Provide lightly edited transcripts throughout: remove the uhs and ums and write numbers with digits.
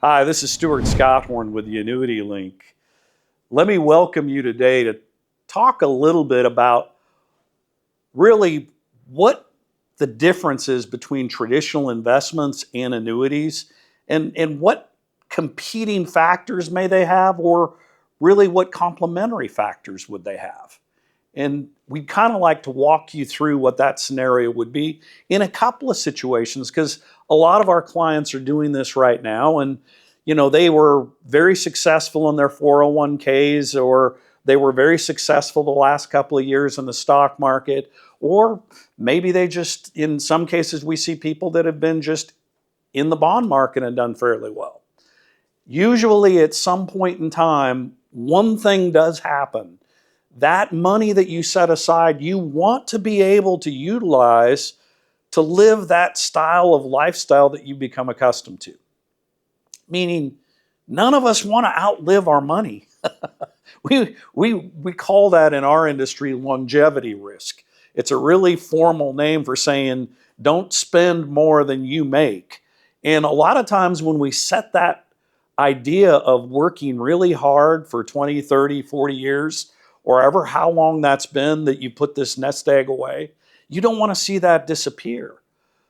Hi, this is Stewart Scothorn with the Annuity Link. Let me welcome you today to talk a little bit about really what the difference is between traditional investments and annuities and what competing factors may they have, or really what complementary factors would they have. And we'd kind of like to walk you through what that scenario would be in a couple of situations, because a lot of our clients are doing this right now, and they were very successful in their 401ks, or they were very successful the last couple of years in the stock market, or maybe they just, in some cases, we see people that have been just in the bond market and done fairly well. Usually at some point in time, one thing does happen. That money that you set aside, you want to be able to utilize to live that lifestyle that you become accustomed to. Meaning, none of us want to outlive our money. we call that in our industry longevity risk. It's a really formal name for saying don't spend more than you make. And a lot of times when we set that idea of working really hard for 20, 30, 40 years, or ever how long that's been that you put this nest egg away, you don't want to see that disappear.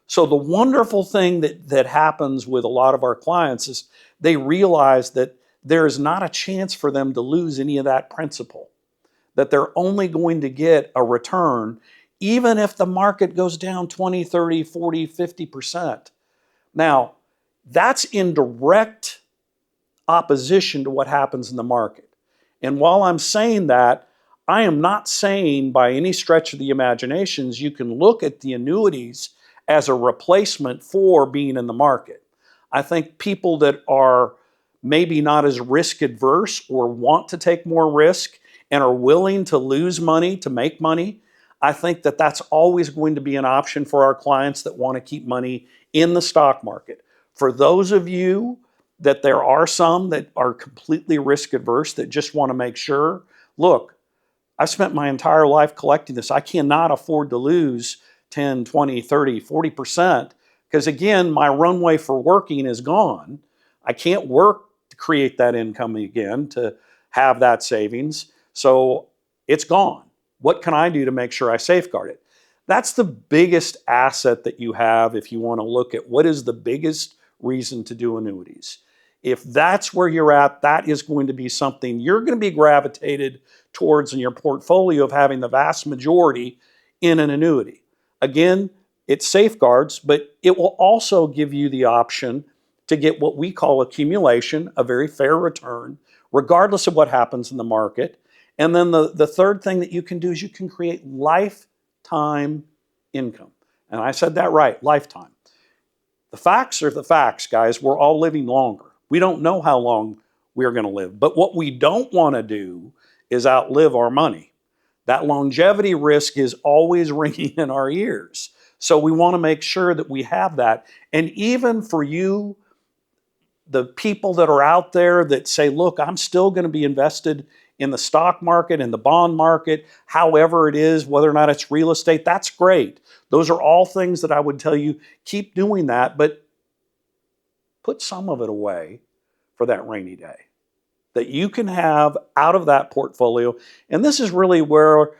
So the wonderful thing that happens with a lot of our clients is they realize that there is not a chance for them to lose any of that principal, that they're only going to get a return even if the market goes down 20, 30, 40, 50%. Now, that's in direct opposition to what happens in the market. And while I'm saying that, I am not saying by any stretch of the imaginations you can look at the annuities as a replacement for being in the market. I think people that are maybe not as risk adverse or want to take more risk and are willing to lose money to make money, I think that that's always going to be an option for our clients that want to keep money in the stock market. For those of you that there are some that are completely risk adverse that just want to make sure, look, I spent my entire life collecting this. I cannot afford to lose 10, 20, 30, 40%, because again, my runway for working is gone. I can't work to create that income again, to have that savings. So it's gone. What can I do to make sure I safeguard it? That's the biggest asset that you have if you want to look at what is the biggest reason to do annuities. If that's where you're at, that is going to be something you're going to be gravitated towards in your portfolio of having the vast majority in an annuity. Again, it safeguards, but it will also give you the option to get what we call accumulation, a very fair return, regardless of what happens in the market. And then the third thing that you can do is you can create lifetime income. And I said that right, lifetime. The facts are the facts, guys. We're all living longer. We don't know how long we're going to live. But what we don't want to do is outlive our money. That longevity risk is always ringing in our ears. So we want to make sure that we have that. And even for you, the people that are out there that say, look, I'm still going to be invested in the stock market, in the bond market, however it is, whether or not it's real estate, that's great. Those are all things that I would tell you, keep doing that, but put some of it away for that rainy day that you can have out of that portfolio. And this is really where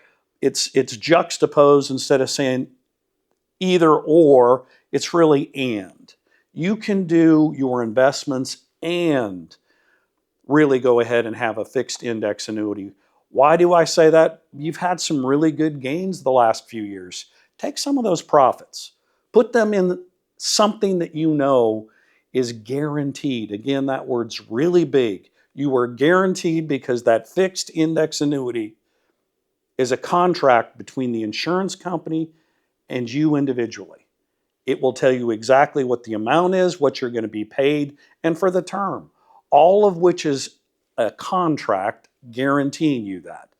it's juxtaposed. Instead of saying either or, it's really and. You can do your investments and really go ahead and have a fixed index annuity. Why do I say that? You've had some really good gains the last few years. Take some of those profits, put them in something that you know is guaranteed. Again, that word's really big. You are guaranteed, because that fixed index annuity is a contract between the insurance company and you individually. It will tell you exactly what the amount is, what you're going to be paid, and for the term, all of which is a contract guaranteeing you that.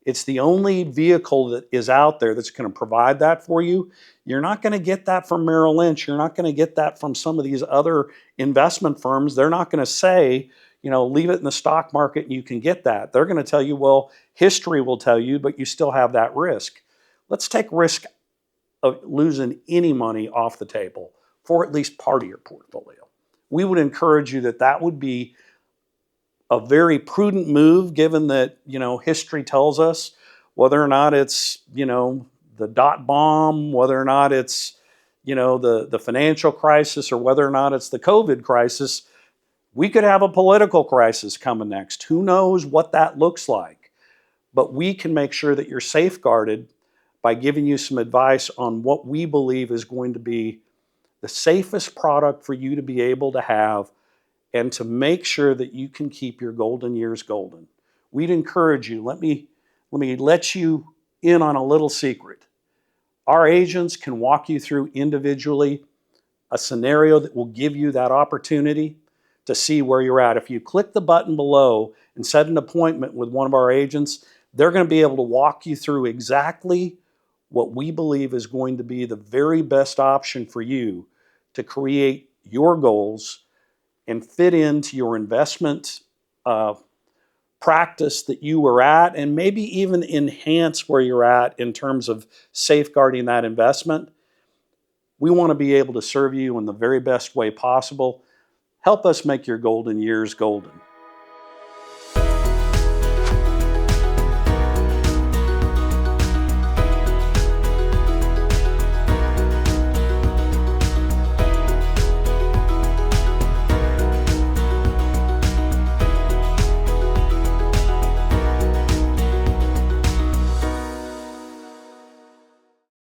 It's the only vehicle that is out there that's going to provide that for you. You're not going to get that from Merrill Lynch. You're not going to get that from some of these other investment firms. They're not going to say, leave it in the stock market and you can get that. They're going to tell you, well, history will tell you, but you still have that risk. Let's take risk of losing any money off the table for at least part of your portfolio. we would encourage you that that would be a very prudent move, given that, history tells us, whether or not it's, the dot bomb, whether or not it's, the financial crisis, or whether or not it's the COVID crisis, we could have a political crisis coming next. Who knows what that looks like? But we can make sure that you're safeguarded by giving you some advice on what we believe is going to be the safest product for you to be able to have, and to make sure that you can keep your golden years golden. We'd encourage you, let me let you in on a little secret. Our agents can walk you through individually a scenario that will give you that opportunity to see where you're at. If you click the button below and set an appointment with one of our agents, they're going to be able to walk you through exactly what we believe is going to be the very best option for you to create your goals and fit into your investment practice that you were at, and maybe even enhance where you're at in terms of safeguarding that investment. We want to be able to serve you in the very best way possible. Help us make your golden years golden.